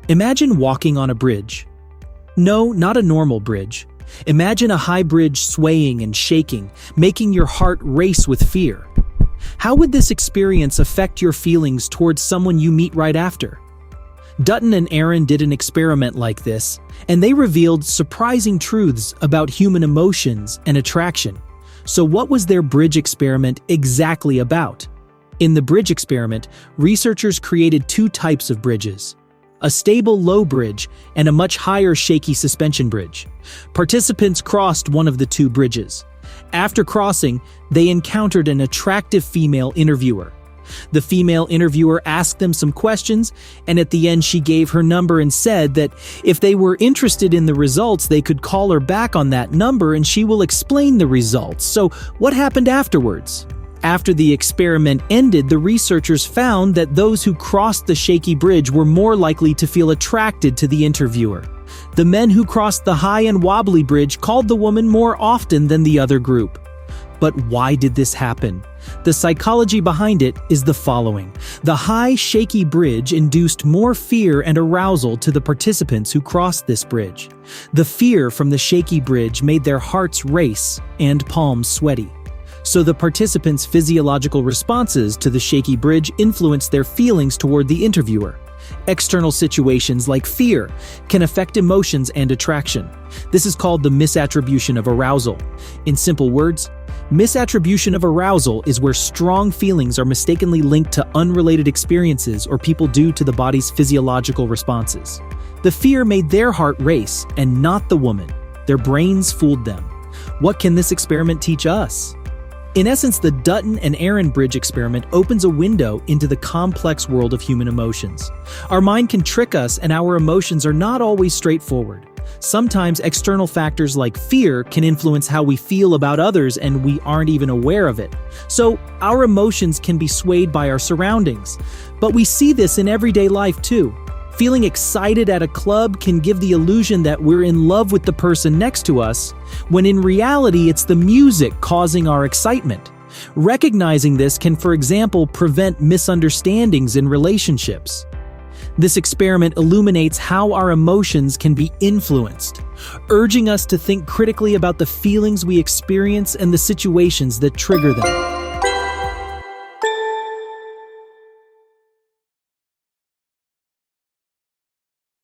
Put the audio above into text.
Imagine walking on a bridge. No, not a normal bridge. Imagine a high bridge swaying and shaking, making your heart race with fear. How would this experience affect your feelings towards someone you meet right after? Dutton and Aaron did an experiment like this, and they revealed surprising truths about human emotions and attraction. So what was their bridge experiment exactly about? In the bridge experiment, researchers created two types of bridges: a stable low bridge and a much higher shaky suspension bridge. Participants crossed one of the two bridges. After crossing, they encountered an attractive female interviewer. The female interviewer asked them some questions, and at the end she gave her number and said that if they were interested in the results, they could call her back on that number and she will explain the results. So what happened afterwards? After the experiment ended, the researchers found that those who crossed the shaky bridge were more likely to feel attracted to the interviewer. The men who crossed the high and wobbly bridge called the woman more often than the other group. But why did this happen? The psychology behind it is the following. The high, shaky bridge induced more fear and arousal to the participants who crossed this bridge. The fear from the shaky bridge made their hearts race and palms sweaty. So the participants' physiological responses to the shaky bridge influenced their feelings toward the interviewer. External situations like fear can affect emotions and attraction. This is called the misattribution of arousal. In simple words, misattribution of arousal is where strong feelings are mistakenly linked to unrelated experiences or people due to the body's physiological responses. The fear made their heart race and not the woman. Their brains fooled them. What can this experiment teach us? In essence, the Dutton and Aaron bridge experiment opens a window into the complex world of human emotions. Our mind can trick us, and our emotions are not always straightforward. Sometimes external factors like fear can influence how we feel about others, and we aren't even aware of it. So our emotions can be swayed by our surroundings. But we see this in everyday life too. Feeling excited at a club can give the illusion that we're in love with the person next to us, when in reality it's the music causing our excitement. Recognizing this can, for example, prevent misunderstandings in relationships. This experiment illuminates how our emotions can be influenced, urging us to think critically about the feelings we experience and the situations that trigger them.